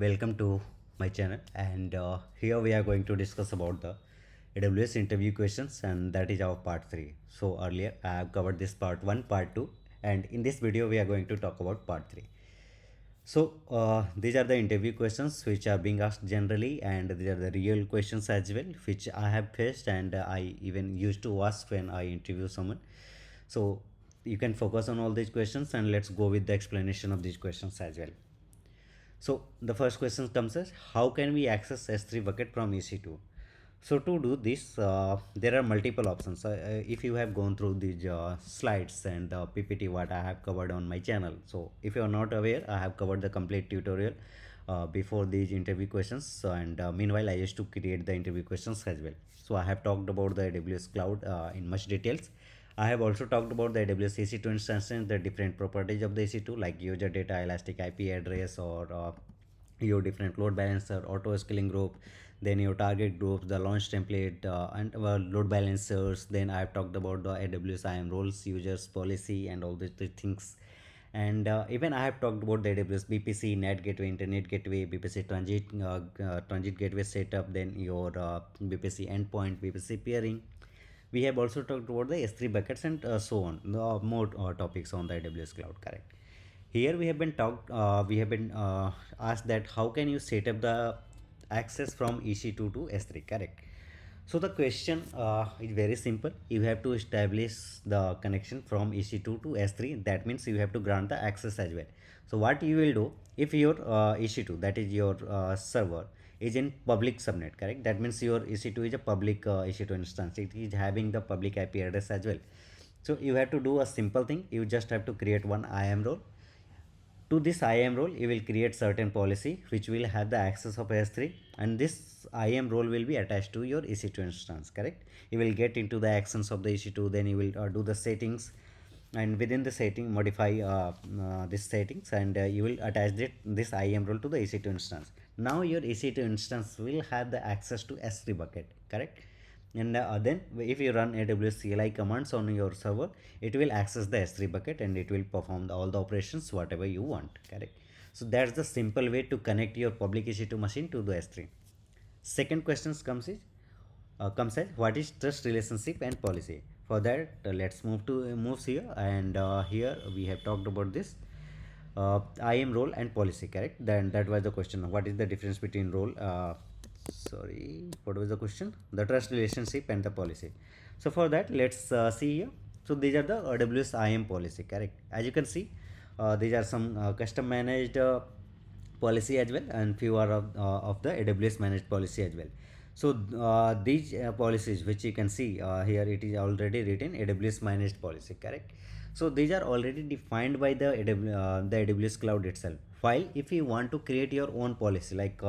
welcome to my channel. And here we are going to discuss about the AWS interview questions, and that is our part 3. So earlier I have covered this part 1, part 2, and in this video we are going to talk about part 3. So these are the interview questions which are being asked generally, and these are the real questions as well which I have faced, and I even used to ask when I interview someone. So you can focus on all these questions, and let's go with the explanation of these questions as well. So the first question comes as, how can we access S3 bucket from EC2? So to do this, there are multiple options. If you have gone through these slides and PPT what I have covered on my channel. So if you are not aware, I have covered the complete tutorial before these interview questions. So, and meanwhile, I used to create the interview questions as well. So I have talked about the AWS cloud in much details. I have also talked about the AWS EC2 instance and the different properties of the EC2 like user data, elastic IP address, or your different load balancer, auto scaling group, then your target groups, the launch template, and load balancers. Then I have talked about the AWS IAM roles, users policy, and all these things. And even I have talked about the AWS BPC, net gateway, internet gateway, BPC transit gateway setup, then your BPC endpoint, BPC peering. We have also talked about the S3 buckets and so on. More topics on the AWS cloud, correct? Here we have been asked that how can you set up the access from EC2 to S3, correct? So the question is very simple. You have to establish the connection from EC2 to S3. That means you have to grant the access as well. So what you will do, if your EC2, that is your server, is in public subnet, correct? That means your EC2 is a public EC2 instance. It is having the public IP address as well. So you have to do a simple thing. You just have to create one IAM role. To this IAM role, you will create certain policy which will have the access of S3, and this IAM role will be attached to your EC2 instance, correct? You will get into the actions of the EC2, then you will do the settings, and within the setting modify this settings, and you will attach this IAM role to the EC2 instance. Now your EC2 instance will have the access to S3 bucket, correct? And then if you run AWS CLI commands on your server, it will access the S3 bucket and it will perform all the operations whatever you want, correct? So that's the simple way to connect your public EC2 machine to the S3. Second question comes as, what is trust relationship and policy? For that, let's moves here, and here we have talked about this IAM role and policy, correct? Then that was the question. What is the difference between role? Sorry, what was the question? The trust relationship and the policy. So for that, let's see here. So these are the AWS IAM policy, correct? As you can see, these are some custom managed policy as well, and few are of the AWS managed policy as well. So these policies which you can see here, it is already written AWS managed policy, correct? So these are already defined by the AWS cloud itself. While if you want to create your own policy, like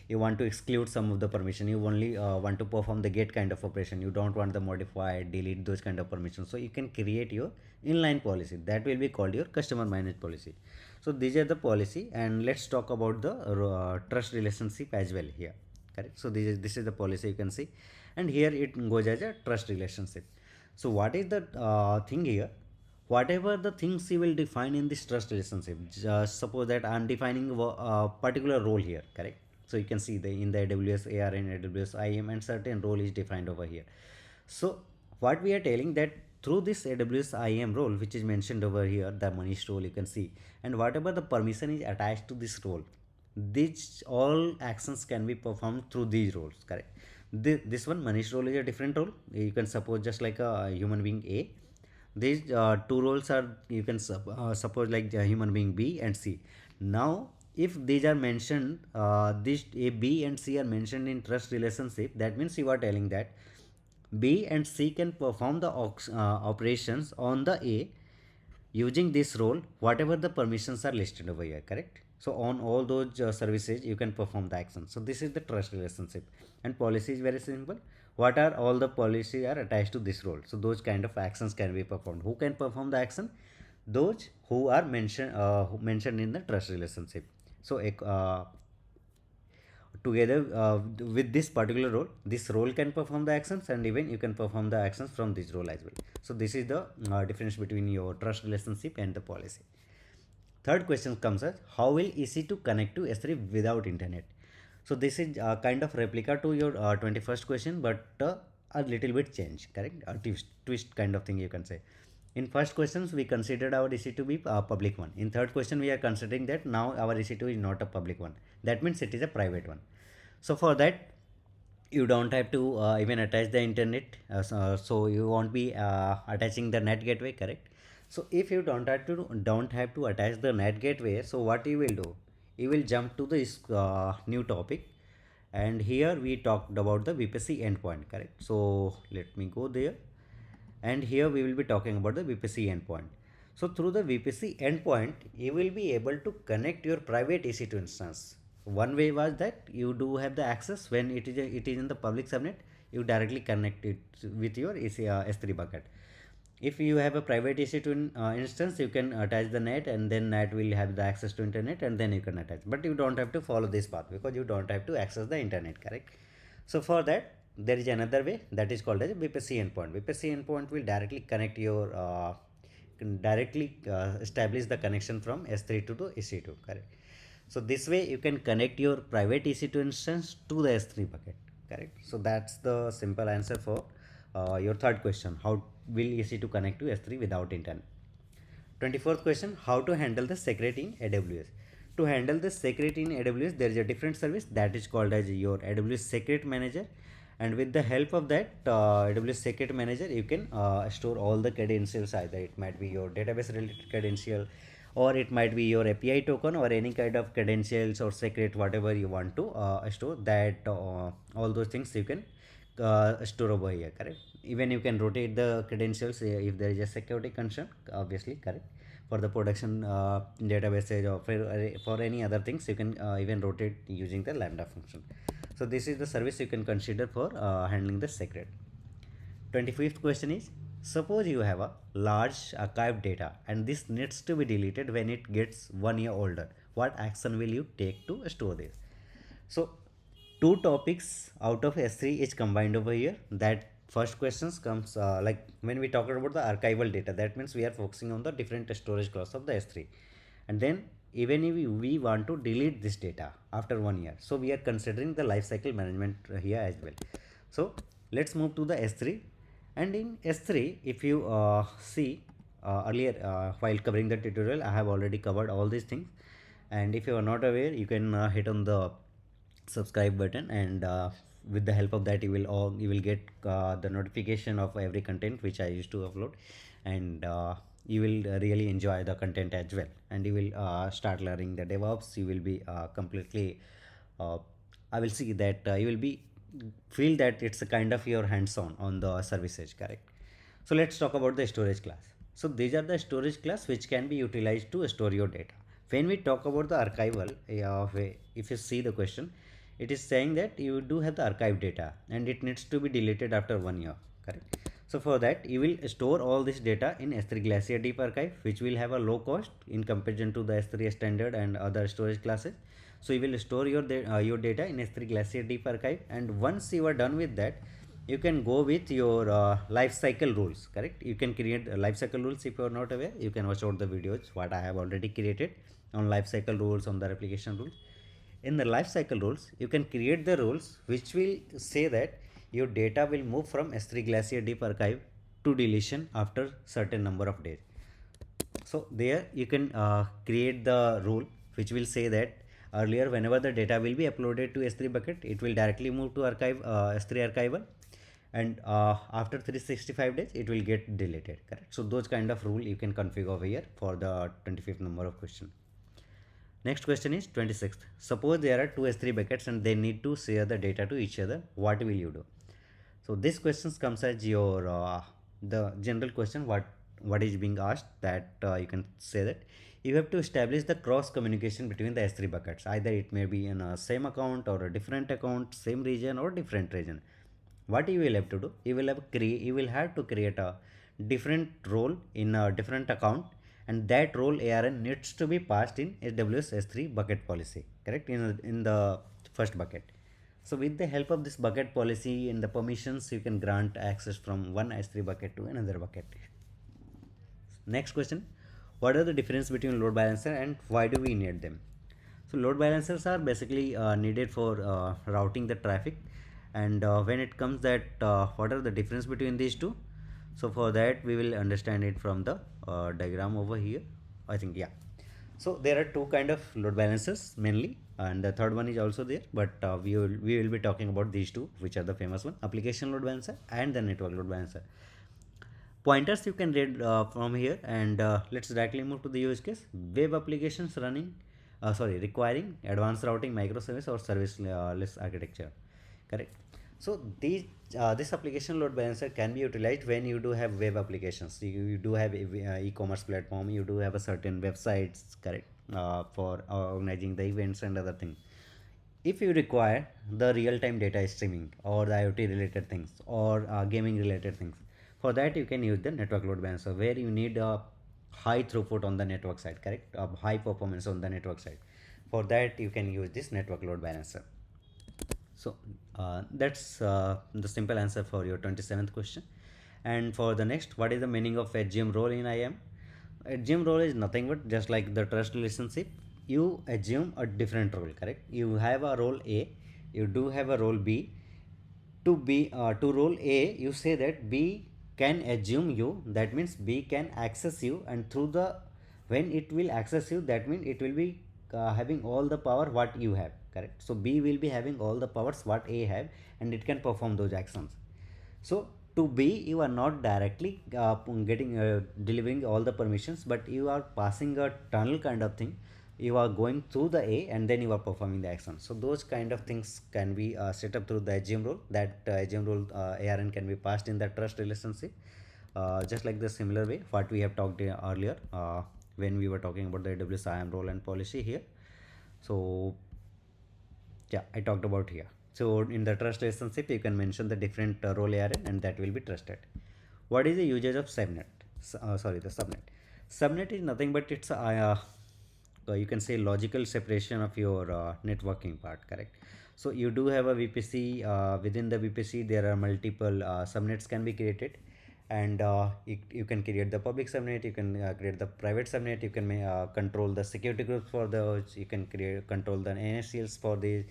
you want to exclude some of the permission, you only want to perform the get kind of operation, you don't want the modify, delete, those kind of permissions, so you can create your inline policy that will be called your customer managed policy. So these are the policy, and let's talk about the trust relationship as well here, correct? So this is the policy you can see, and here it goes as a trust relationship. So what is the thing here? Whatever the things you will define in this trust relationship, just suppose that I'm defining a particular role here, correct? So you can see the in the AWS AR and AWS IAM, and certain role is defined over here. So what we are telling that through this AWS IAM role which is mentioned over here, the Manish role you can see, and whatever the permission is attached to this role, these all actions can be performed through these roles, correct? This one Manish role is a different role. You can suppose just like a human being A. These two roles are, you can suppose like the human being B and C. Now if these are mentioned, these A, B and C are mentioned in trust relationship, that means you are telling that B and C can perform the operations on the A using this role, whatever the permissions are listed over here, correct? So on all those services you can perform the action. So this is the trust relationship, and policy is very simple. What are all the policies are attached to this role, so those kind of actions can be performed. Who can perform the action? Those who are mentioned in the trust relationship. So together with this particular role, this role can perform the actions, and even you can perform the actions from this role as well. So this is the difference between your trust relationship and the policy. Third question comes as how will EC2 connect to S3 without internet? So this is kind of replica to your 21st question, but a little bit change, correct? A twist kind of thing you can say. In first questions, we considered our EC2 to be a public one. In third question, we are considering that now our EC2 is not a public one. That means it is a private one. So for that, you don't have to even attach the internet. So you won't be attaching the net gateway, correct? So if you don't have to attach the net gateway, so what you will do? You will jump to this new topic, and here we talked about the VPC endpoint, correct? So let me go there, and here we will be talking about the VPC endpoint. So through the VPC endpoint, you will be able to connect your private EC2 instance. One way was that you do have the access when it is in the public subnet. You directly connect it with your S3 bucket. If you have a private EC2 instance, you can attach the net, and then net will have the access to internet, and then you can attach. But you don't have to follow this path because you don't have to access the internet, correct? So for that, there is another way that is called as a VPC endpoint. VPC endpoint will directly connect your establish the connection from S3 to the EC2, correct? So this way you can connect your private EC2 instance to the S3 bucket, correct? So that's the simple answer for your third question. How will EC2 connect to S3 without internet? 24th question, how to handle the secret in AWS? To handle the secret in AWS, there is a different service that is called as your AWS Secret Manager. And with the help of that AWS Secret Manager, you can store all the credentials. Either it might be your database related credential, or it might be your API token, or any kind of credentials or secret, whatever you want to store. That all those things you can store over here, correct? Even you can rotate the credentials if there is a security concern, obviously, correct? For the production databases, or for any other things, you can even rotate using the lambda function. So this is the service you can consider for handling the secret. 25th question is, suppose you have a large archive data and this needs to be deleted when it gets 1 year older. What action will you take to store this? So two topics out of S3 is combined over here. That first questions comes like when we talk about the archival data, that means we are focusing on the different storage class of the S3. And then even if we want to delete this data after 1 year, so we are considering the lifecycle management here as well. So let's move to the S3. And in S3, if you see earlier while covering the tutorial, I have already covered all these things. And if you are not aware, you can hit on the subscribe button, and with the help of that you will get the notification of every content which I used to upload, and you will really enjoy the content as well, and you will start learning the DevOps. You will be completely I will see that you will be feel that it's a kind of your hands-on on the services, correct? So let's talk about the storage class. So these are the storage class which can be utilized to store your data. When we talk about the archival, if you see the question, it is saying that you do have the archive data and it needs to be deleted after 1 year, correct? So for that, you will store all this data in S3 Glacier Deep Archive, which will have a low cost in comparison to the S3 standard and other storage classes. So you will store your data in S3 Glacier Deep Archive, and once you are done with that, you can go with your lifecycle rules, correct? You can create lifecycle rules. If you are not aware, you can watch out the videos what I have already created on lifecycle rules, on the replication rules. In the lifecycle rules, you can create the rules which will say that your data will move from S3 Glacier Deep Archive to deletion after certain number of days. So there you can create the rule which will say that earlier whenever the data will be uploaded to S3 bucket, it will directly move to archive S3 archival, and after 365 days it will get deleted, correct? So those kind of rule you can configure over here for the 25th number of question. Next question is 26th. Suppose there are two S3 buckets and they need to share the data to each other. What will you do? So this question comes as your the general question what is being asked, that you can say that you have to establish the cross communication between the S3 buckets. Either it may be in a same account or a different account, same region or different region. What you will have to do? You will have to create a different role in a different account, and that role ARN needs to be passed in AWS S3 bucket policy, correct? In the first bucket. So with the help of this bucket policy and the permissions, you can grant access from one S3 bucket to another bucket. Next question, What are the difference between load balancer and why do we need them? So load balancers are basically needed for routing the traffic, and when it comes that what are the difference between these two? So for that we will understand it from the diagram over here. I think, yeah. So there are two kind of load balancers mainly, and the third one is also there, but we will be talking about these two, which are the famous one: application load balancer and the network load balancer. Pointers you can read from here, and let's directly move to the use case: web applications running requiring advanced routing, microservice or service less architecture, correct? So these this application load balancer can be utilized when you do have web applications. You do have e-commerce platform, you do have a certain websites, correct, for organizing the events and other things. If you require the real-time data streaming or the IoT related things or gaming related things, for that you can use the network load balancer, where you need a high throughput on the network side, correct, high performance on the network side. For that you can use this network load balancer. So that's the simple answer for your 27th question. And for the next, what is the meaning of HGM role in IAM? HGM role is nothing but just like the trust relationship. You assume a different role, correct? You have a role A, you do have a role B. To role A, you say that B can assume you. That means B can access you, and through the when it will access you, that means it will be having all the power what you have, correct? So B will be having all the powers what A have, and it can perform those actions. So to B, you are not directly getting delivering all the permissions, but you are passing a tunnel kind of thing. You are going through the A and then you are performing the action. So those kind of things can be set up through the HGM role. That HGM role ARN can be passed in the trust relationship, just like the similar way what we have talked earlier when we were talking about the AWS IAM role and policy here. So yeah, I talked about here. So in the trust relationship, you can mention the different role ARN and that will be trusted. What is the usage of subnet? The subnet. Subnet is nothing but it's you can say logical separation of your networking part, correct? So you do have a VPC. Within the VPC, there are multiple subnets can be created, and you can create the public subnet, you can create the private subnet, you can control the security groups for those, you can control the NSCLs for the,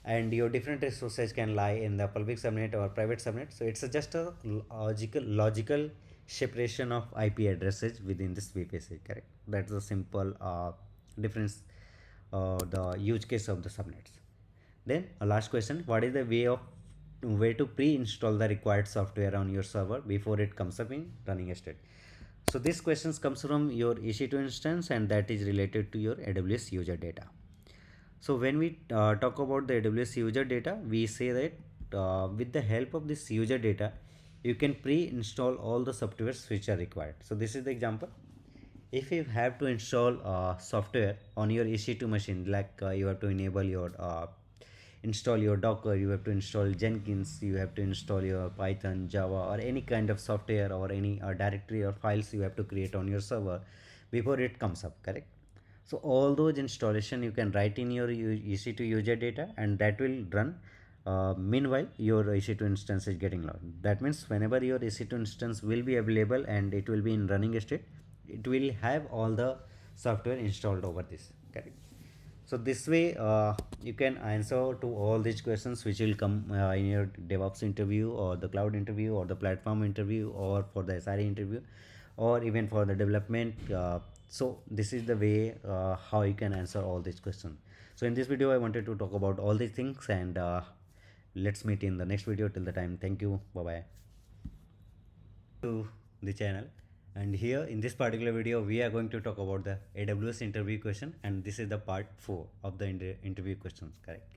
and your different resources can lie in the public subnet or private subnet. So it's just a logical separation of IP addresses within this VPC, correct? That's the simple difference, the use case of the subnets. Then a last question: what is the way to pre-install the required software on your server before it comes up in running state? So this questions comes from your EC2 instance, and that is related to your AWS user data. So when we talk about the AWS user data, we say that with the help of this user data, you can pre-install all the softwares which are required. So this is the example. If you have to install software on your EC2 machine, like you have to enable your install your Docker, you have to install Jenkins, you have to install your Python, Java, or any kind of software or any directory or files you have to create on your server before it comes up, correct? So all those installation you can write in your EC2 user data, and that will run meanwhile your EC2 instance is getting logged. That means whenever your EC2 instance will be available and it will be in running state, it will have all the software installed over this, correct? So this way you can answer to all these questions which will come in your DevOps interview or the cloud interview or the platform interview or for the SRE interview or even for the development. So this is the way how you can answer all these questions. So in this video I wanted to talk about all these things, and let's meet in the next video. Till the time, thank you, bye bye to the channel. And here in this particular video we are going to talk about the AWS interview question, and this is the part 4 of the interview questions, correct?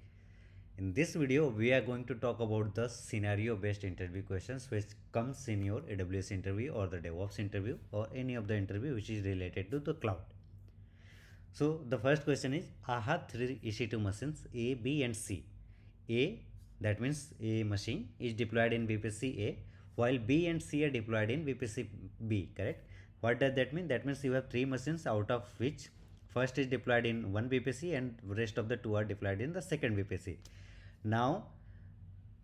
In this video we are going to talk about the scenario based interview questions which comes in your AWS interview or the DevOps interview or any of the interview which is related to the cloud. So the first question is: I have three EC2 machines A, B and C. A, that means a machine is deployed in VPC A, while B and C are deployed in VPC B, correct? What does that mean? That means you have three machines, out of which first is deployed in one VPC and rest of the two are deployed in the second VPC. Now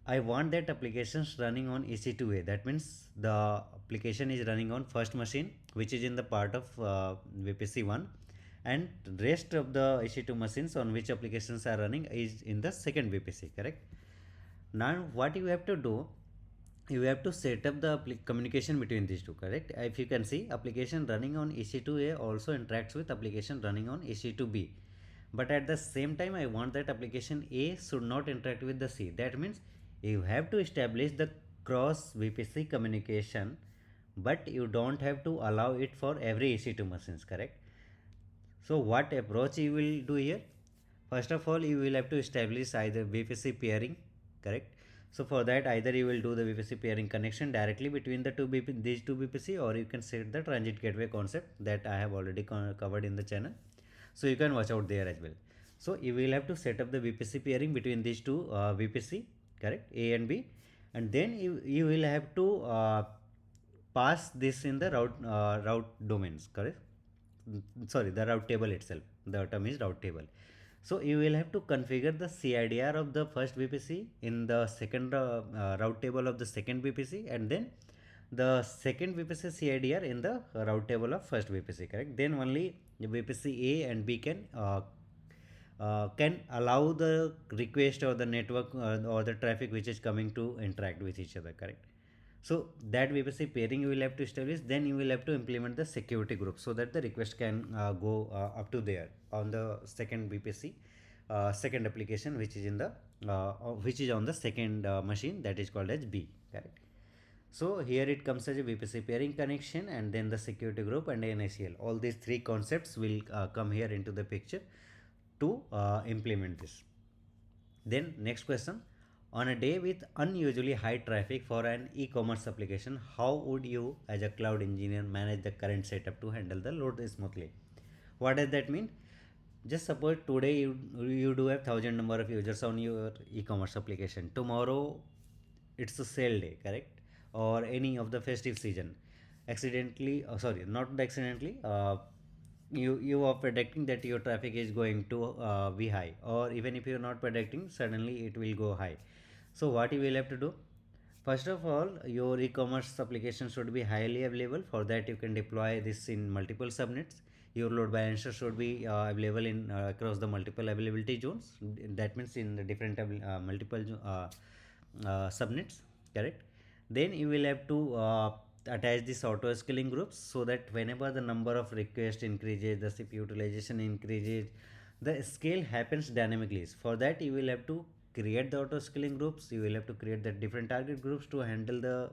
I want that applications running on EC2A. That means the application is running on first machine, which is in the part of VPC1, and rest of the EC2 machines on which applications are running is in the second VPC, correct? Now what you have to do, you have to set up the communication between these two, correct? If you can see, application running on EC2A also interacts with application running on EC2B, but at the same time I want that application A should not interact with the C. That means you have to establish the cross VPC communication, but you don't have to allow it for every EC2 machines, correct? So what approach you will do here? First of all, you will have to establish either VPC pairing, correct? So for that, either you will do the VPC pairing connection directly between the these two VPC, or you can set the transit gateway concept that I have already covered in the channel. So you can watch out there as well. So you will have to set up the VPC pairing between these two VPC, correct, A and B, and then you will have to pass this in the route domains, correct? Sorry, the route table itself. The term is route table. So you will have to configure the CIDR of the first VPC in the second route table of the second VPC, and then the second VPC CIDR in the route table of first VPC, correct? Then only the VPC A and B can allow the request or the network or the traffic which is coming to interact with each other, correct? So that VPC pairing you will have to establish. Then you will have to implement the security group so that the request can go up to there on the second VPC, second application which is in the which is on the second machine, that is called as B, correct? So here it comes as a VPC pairing connection, and then the security group and an HCL. All these three concepts will come here into the picture to implement this. Then next question, on a day with unusually high traffic for an e-commerce application, how would you as a cloud engineer manage the current setup to handle the load smoothly? What does that mean? Just suppose today you do have 1,000 number of users on your e-commerce application. Tomorrow it's a sale day, correct? Or any of the festive season. Accidentally, sorry, not accidentally, you are predicting that your traffic is going to be high, or even if you are not predicting, suddenly it will go high. So what you will have to do, first of all, your e-commerce application should be highly available. For that you can deploy this in multiple subnets. Your load balancer should be available in across the multiple availability zones. That means in the different multiple subnets, correct? Then you will have to attach this auto scaling groups so that whenever the number of requests increases, the CPU utilization increases, the scale happens dynamically. For that you will have to create the auto scaling groups. You will have to create the different target groups to handle the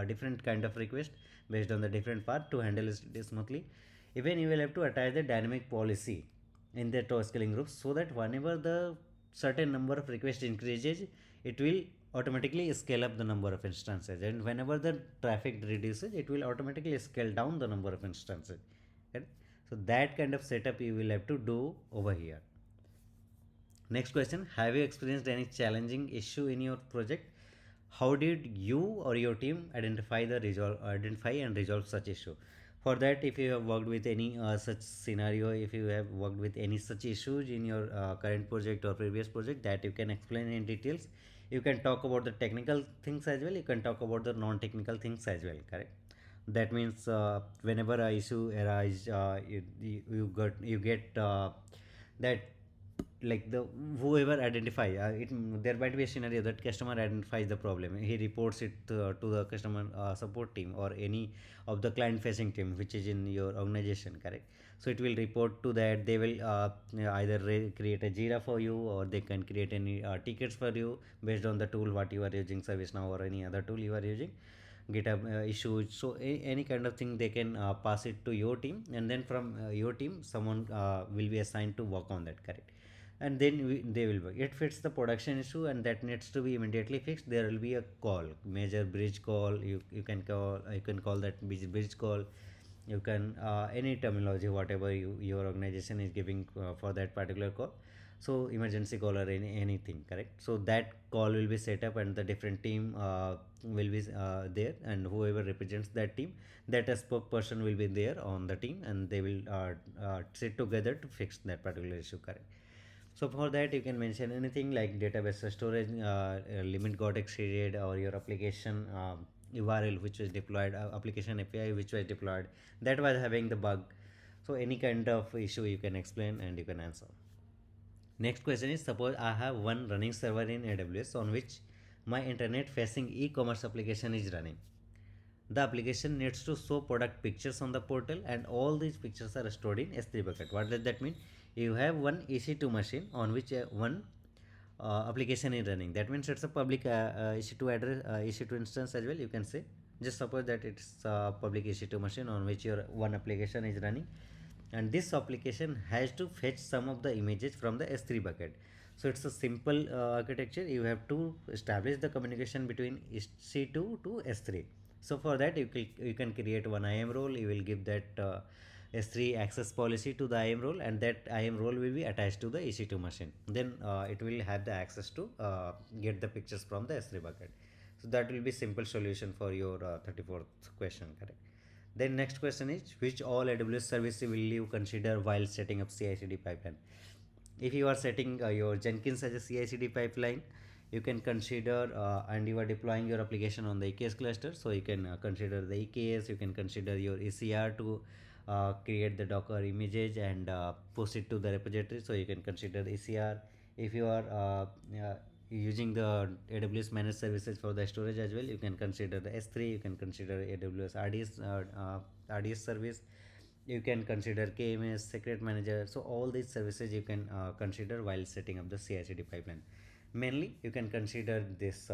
different kind of request based on the different part to handle it smoothly. Even you will have to attach the dynamic policy in the auto scaling groups so that whenever the certain number of requests increases, it will automatically scale up the number of instances, and whenever the traffic reduces, it will automatically scale down the number of instances, right? So that kind of setup you will have to do over here. Next question, have you experienced any challenging issue in your project? How did you or your team identify and resolve such issue? For that, if you have worked with any such scenario, if you have worked with any such issues in your current project or previous project, that you can explain in details. You can talk about the technical things as well, you can talk about the non-technical things as well, correct? That means whenever a issue arises, you get that, like the whoever identify it, there might be a scenario that customer identifies the problem, he reports it to the customer support team or any of the client facing team which is in your organization, correct? So it will report to that. They will either create a Jira for you, or they can create any tickets for you based on the tool what you are using, ServiceNow or any other tool you are using, GitHub issues. So any kind of thing they can pass it to your team, and then from your team someone will be assigned to work on that, correct? And then they will work. It fits the production issue and that needs to be immediately fixed. There will be a call, major bridge call. You can call that bridge call. You can any terminology whatever your organization is giving for that particular call. So emergency call or anything, correct? So that call will be set up and the different team will be there, and whoever represents that team, that a spokesperson will be there on the team, and they will sit together to fix that particular issue, correct? So for that you can mention anything like database storage limit got exceeded, or your application URL which was deployed, application API which was deployed that was having the bug. So any kind of issue you can explain and you can answer. Next question is, suppose I have one running server in AWS on which my internet facing e-commerce application is running. The application needs to show product pictures on the portal, and all these pictures are stored in S3 bucket. What does that mean? You have one EC2 machine on which one application is running. That means it's a public EC2 address, EC2 instance as well. You can say, just suppose that it's a public EC2 machine on which your one application is running, and this application has to fetch some of the images from the S3 bucket. So it's a simple architecture. You have to establish the communication between EC2 to S3. So for that you can create one IAM role. You will give that S3 access policy to the IAM role, and that IAM role will be attached to the EC2 machine. Then it will have the access to get the pictures from the S3 bucket. So that will be simple solution for your 34th question, correct? Then next question is, which all AWS services will you consider while setting up CI/CD pipeline? If you are setting your Jenkins as a CI/CD pipeline, you can consider and you are deploying your application on the EKS cluster, so you can consider the EKS. You can consider your ECR to create the Docker images and post it to the repository, so you can consider the ECR. If you are using the AWS managed services for the storage as well, you can consider the S3. You can consider AWS RDS service. You can consider KMS, Secret Manager. So all these services you can consider while setting up the CI/CD pipeline. Mainly you can consider this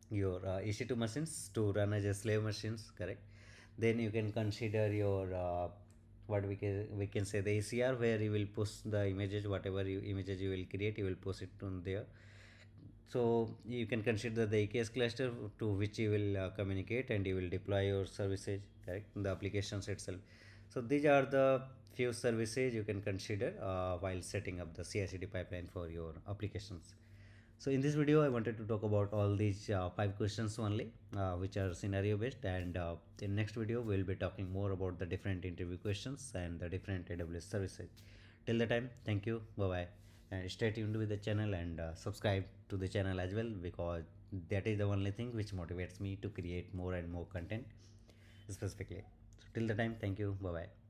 your EC2 machines to run as a slave machines, correct? Then you can consider your what we can say the ECR, where you will push the images, whatever images you will create, you will push it on there. So you can consider the EKS cluster to which you will communicate, and you will deploy your services, correct, the applications itself. So these are the few services you can consider while setting up the CI/CD pipeline for your applications. So in this video I wanted to talk about all these 5 questions only, which are scenario based, and in next video we will be talking more about the different interview questions and the different AWS services. Till the time, thank you, bye bye, and stay tuned with the channel, and subscribe to the channel as well, because that is the only thing which motivates me to create more and more content specifically. So till the time, thank you, bye bye.